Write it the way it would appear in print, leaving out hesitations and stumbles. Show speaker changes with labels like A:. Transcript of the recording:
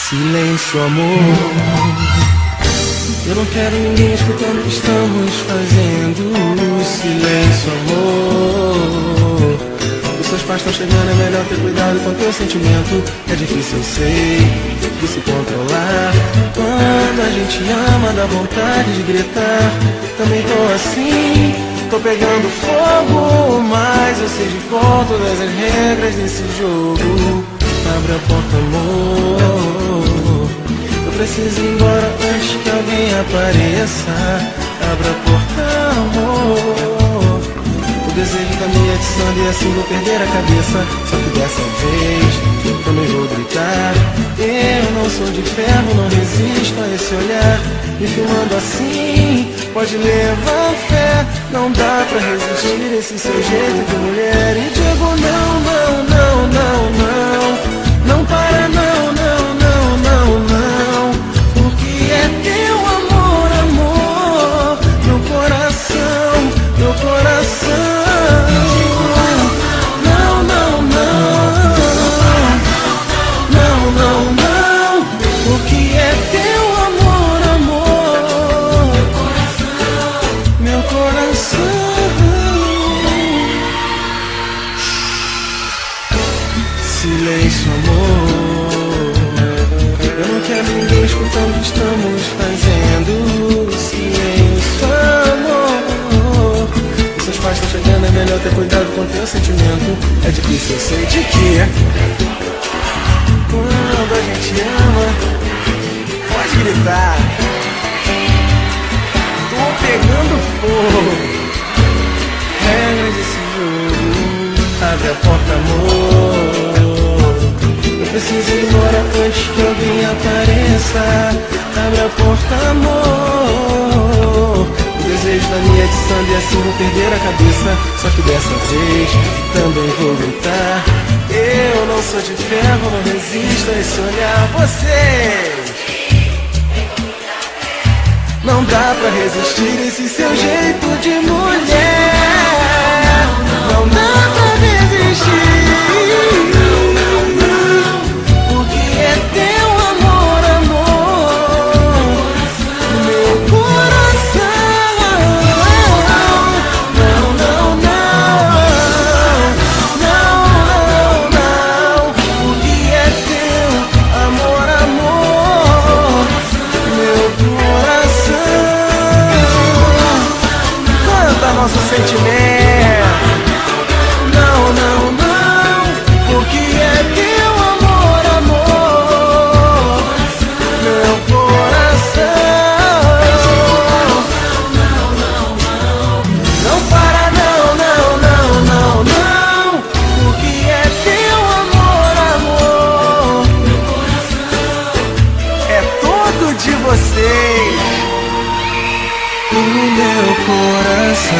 A: Silêncio, amor. Eu não quero ninguém escutando o que estamos fazendo. Silêncio, amor. Os seus pais estão chegando, é melhor ter cuidado com teu sentimento. É difícil, eu sei, de se controlar. Quando a gente ama, dá vontade de gritar. Também tô assim, tô pegando fogo, mas eu sei de cor todas as regras desse jogo. Abre a porta, amor. Eu preciso ir embora antes que alguém apareça. Abre a porta, amor. O desejo tá me atiçando e assim vou perder a cabeça. Só que dessa vez também vou gritar. Eu não sou de ferro, não resisto a esse olhar. Me filmando assim, pode levar fé. Não dá pra resistir a esse seu jeito de mulher. E digo não, não, não, não, não. Não para, não, não, não, não, não. Porque é teu amor, amor. Meu coração, meu coração. Não, não, não. Não, não, não. Porque é teu amor, amor. Meu coração. Silêncio, amor. Eu não quero ninguém escutando o que estamos fazendo. Silêncio, amor. Os seus pais estão chegando, é melhor ter cuidado com teu sentimento. É difícil, eu sei de que quando a gente ama, pode gritar. Tô pegando fogo. Regras desse jogo. Abre a porta, amor. Eu preciso ir embora antes que alguém apareça. Abre a porta, amor. O desejo da minha atiçando e assim vou perder a cabeça. Só que dessa vez também vou gritar. Eu não sou de ferro, não resisto a esse olhar. Vocês não dá pra resistir a esse seu jeito de mulher. Não dá pra resistir. Nosso sentimento. Não, não, não. Porque é teu amor, amor. Meu coração. Não para, não, não, não, não, não. Porque é teu amor, amor. É todo de vocês. O meu coração.